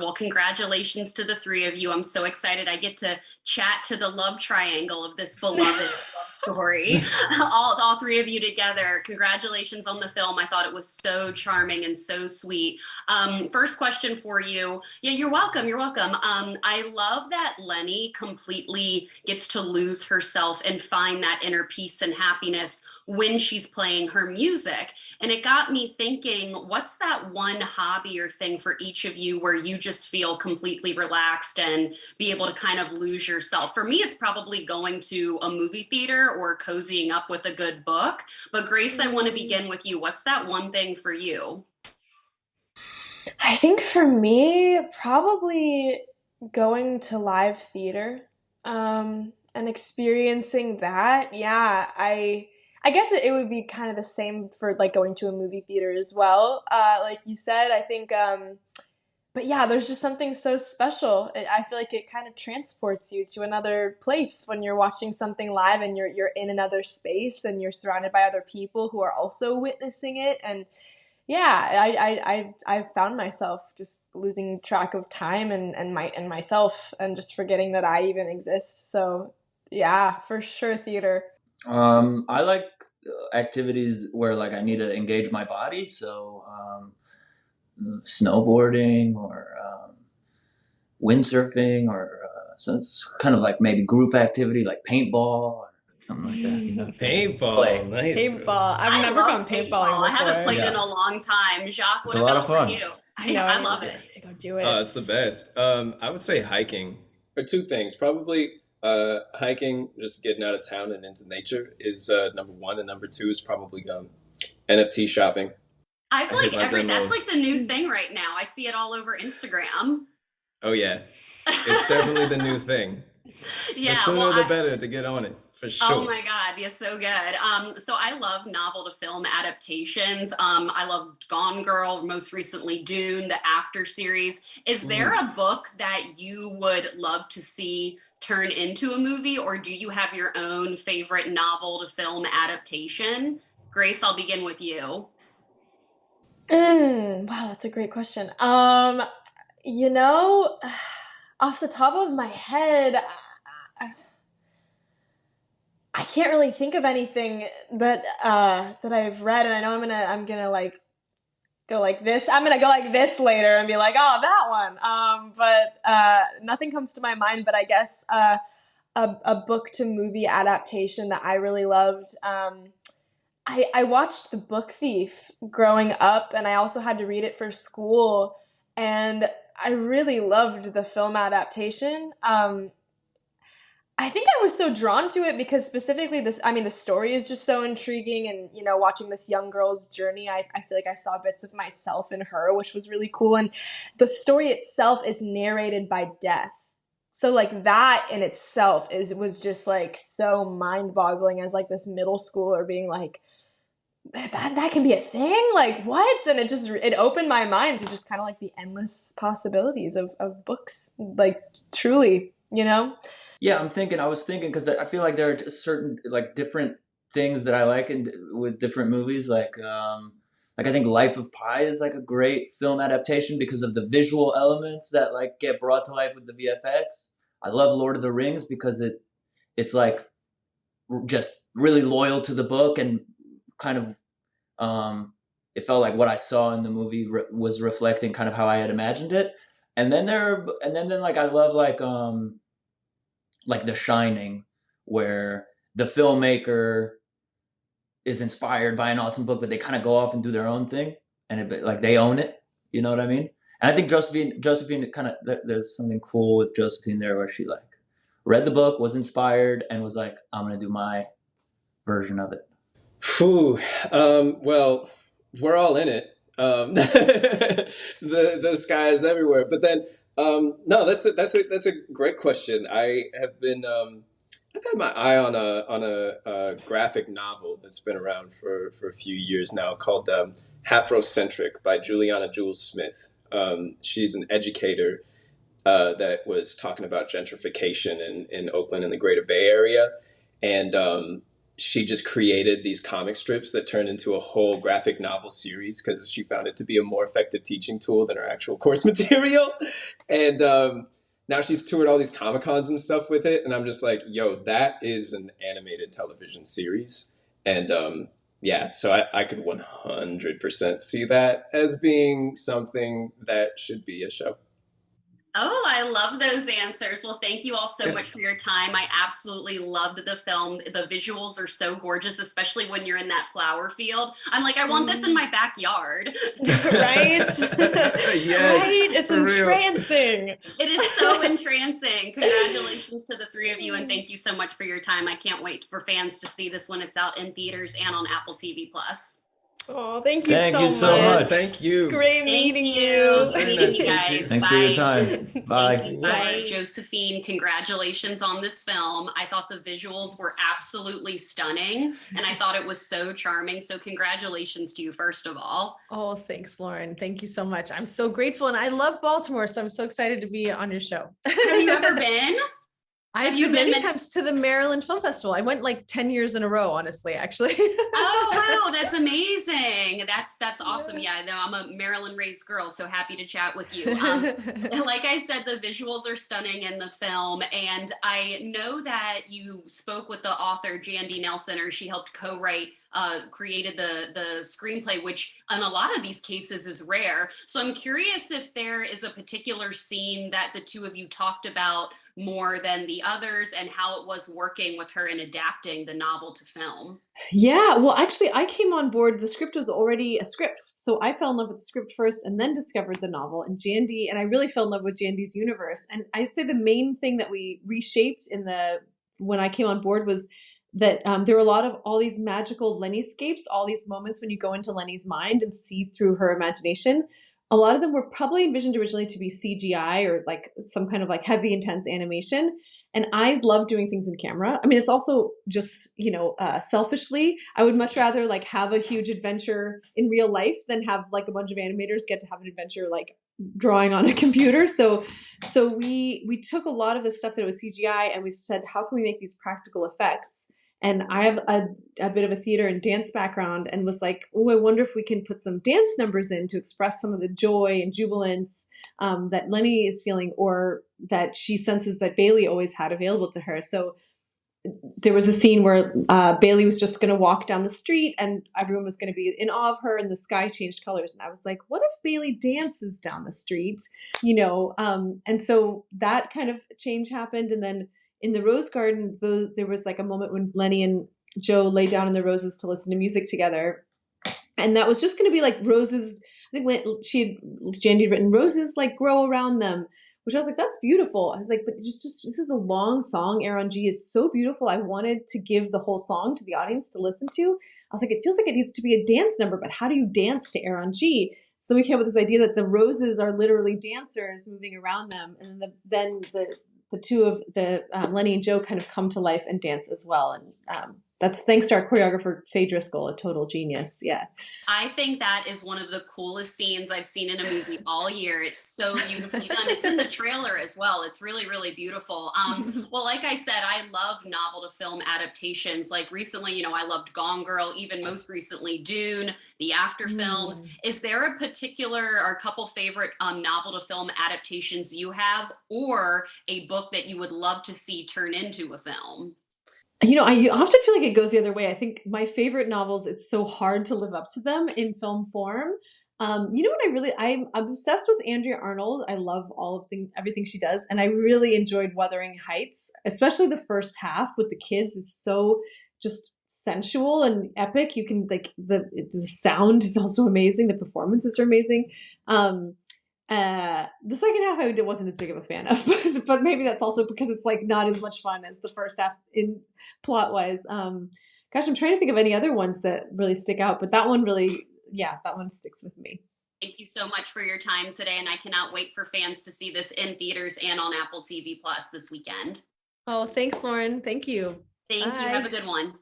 Well, congratulations to the three of you. I'm so excited. I get to chat to the love triangle of this beloved love story. All three of you together. Congratulations on the film. I thought it was so charming and so sweet. First question for you. Yeah, you're welcome. You're welcome. I love that Lenny completely gets to lose herself and find that inner peace and happiness when she's playing her music. And it got me thinking, what's that one hobby or thing for each of you where you just feel completely relaxed and be able to kind of lose yourself? For me, it's probably going to a movie theater or cozying up with a good book. But Grace, I want to begin with you. What's that one thing for you? I think for me, probably going to live theater, and experiencing that. Yeah, I guess it would be kind of the same for like going to a movie theater as well. Like you said, I think. But yeah, there's just something so special. I feel like it kind of transports you to another place when you're watching something live and you're in another space and you're surrounded by other people who are also witnessing it. And yeah, I've found myself just losing track of time and myself and just forgetting that I even exist. So yeah, for sure, theater. I like activities where like I need to engage my body, so snowboarding or windsurfing or so it's kind of like maybe group activity like paintball or something like that. Paintball, Play. nice, bro. Paintball. I've I never love gone paintball. paintballing I haven't before. played in Yeah, a long time. Jacques, it's what a lot of about for fun. you? I know Yeah, I I need love to, it. to go do Oh, it. it's the best. I would say hiking. Or two things. Probably hiking, just getting out of town and into nature is number one, and number two is probably NFT shopping. I feel I hit like my that's Zenlo. like the new thing right now. I see it all over Instagram. Oh yeah, it's definitely the new thing. The Yeah, well, sooner the better to get on it, for oh sure. my God, yeah, so good. So I love novel to film adaptations. I love Gone Girl, most recently Dune, the After series. Is there Ooh. a book that you would love to see turn into a movie, or do you have your own favorite novel to film adaptation? Grace, I'll begin with you. Wow, that's a great question. You know, off the top of my head, I can't really think of anything that I've read, and I know I'm gonna like go like this. I'm gonna go like this later and be like, oh, that one. But nothing comes to my mind. But I guess a book to movie adaptation that I really loved. I watched The Book Thief growing up, and I also had to read it for school, and I really loved the film adaptation. I think I was so drawn to it because specifically this, I mean, the story is just so intriguing, and watching this young girl's journey, I feel like I saw bits of myself in her, which was really cool. And the story itself is narrated by death. So like that in itself is was just like so mind-boggling as like this middle schooler being like, that can be a thing? Like what? And it opened my mind to just kind of like the endless possibilities of books. Like truly, you know? Yeah, I was thinking because I feel like there are certain like different things that I like with different movies. Like I think Life of Pi is like a great film adaptation because of the visual elements that like get brought to life with the VFX. I love Lord of the Rings because it's like just really loyal to the book and kind of it felt like what I saw in the movie was reflecting kind of how I had imagined it. And then like I love like The Shining, where the filmmaker is inspired by an awesome book, but they kind of go off and do their own thing, and like they own it. You know what I mean? And I think Josephine kind of there's something cool with Josephine there, where she like read the book, was inspired, and was like, I'm gonna do my version of it. Phew. Well, we're all in it. The sky is everywhere. But then, no, that's a great question. I have been I've had my eye on a graphic novel that's been around for a few years now called Halfrocentric by Juliana Jules Smith. She's an educator that was talking about gentrification in Oakland and the Greater Bay Area, and she just created these comic strips that turned into a whole graphic novel series because she found it to be a more effective teaching tool than her actual course material. And now she's toured all these Comic Cons and stuff with it. And I'm just like, yo, that is an animated television series. And yeah, so I could 100% see that as being something that should be a show. Oh, I love those answers. Well, thank you all so much for your time. I absolutely loved the film. The visuals are so gorgeous, especially when you're in that flower field. I'm like, I want this in my backyard. Right? Yes, Right? It's for real. entrancing. It is so entrancing. Congratulations to the three of you, and thank you so much for your time. I can't wait for fans to see this when it's out in theaters and on Apple TV Plus. Oh, thank you Thank so you much. so much. Thank you. Great Thank meeting you. you. Very Meeting nice you to meet guys. you. Thanks for your Bye. time. Bye. Thank you. Bye. Josephine, congratulations on this film. I thought the visuals were absolutely stunning, and I thought it was so charming. So congratulations to you, first of all. Oh, thanks, Lauren. Thank you so much. I'm so grateful. And I love Baltimore, so I'm so excited to be on your show. Have you ever been? I've you been many been- times to the Maryland Film Festival. I went like 10 years in a row, honestly, actually. Oh, wow, that's amazing. That's awesome. Yeah, no, I'm a Maryland raised girl, so happy to chat with you. Like I said, the visuals are stunning in the film, and I know that you spoke with the author Jan D. Nelson, or she helped co-write, created the screenplay, which in a lot of these cases is rare. So I'm curious if there is a particular scene that the two of you talked about more than the others, and how it was working with her in adapting the novel to film. Yeah, well, actually, I came on board. The script was already a script. So I fell in love with the script first and then discovered the novel and Jandy. And I really fell in love with Jandy's universe. And I'd say the main thing that we reshaped when I came on board was that there were a lot of all these magical Lenny-scapes, all these moments when you go into Lenny's mind and see through her imagination. A lot of them were probably envisioned originally to be CGI or like some kind of like heavy, intense animation. And I love doing things in camera. I mean, it's also just, selfishly, I would much rather like have a huge adventure in real life than have like a bunch of animators get to have an adventure like drawing on a computer. So we took a lot of the stuff that was CGI and we said, how can we make these practical effects? And I have a bit of a theater and dance background and was like, oh, I wonder if we can put some dance numbers in to express some of the joy and jubilance that Lenny is feeling, or that she senses that Bailey always had available to her. So there was a scene where Bailey was just going to walk down the street and everyone was going to be in awe of her and the sky changed colors. And I was like, what if Bailey dances down the street? And so that kind of change happened. And then in the Rose Garden, there was like a moment when Lenny and Joe lay down in the roses to listen to music together. And that was just going to be like roses. I think Jandy had written roses like grow around them, which I was like, that's beautiful. I was like, but just this is a long song. Aaron G is so beautiful. I wanted to give the whole song to the audience to listen to. I was like, it feels like it needs to be a dance number, but how do you dance to Aaron G? So we came up with this idea that the roses are literally dancers moving around them. And then the two of Lenny and Joe kind of come to life and dance as well. And that's thanks to our choreographer, Faye Driscoll, a total genius. Yeah. I think that is one of the coolest scenes I've seen in a movie all year. It's so beautifully done. It's in the trailer as well. It's really, really beautiful. Well, like I said, I love novel to film adaptations. Like recently, I loved Gone Girl, even most recently Dune, the After films. Is there a particular or a couple favorite novel to film adaptations you have, or a book that you would love to see turn into a film? I often feel like it goes the other way. I think my favorite novels, it's so hard to live up to them in film form. I'm obsessed with Andrea Arnold. I love everything she does. And I really enjoyed Wuthering Heights, especially the first half with the kids is so just sensual and epic. You can the sound is also amazing. The performances are amazing. The second half I wasn't as big of a fan of, but maybe that's also because it's like not as much fun as the first half in plot wise. Gosh, I'm trying to think of any other ones that really stick out, but that one sticks with me. Thank you so much for your time today, and I cannot wait for fans to see this in theaters and on Apple TV Plus this weekend. Oh, thanks, Lauren. Thank you. Thank you. Have a good one.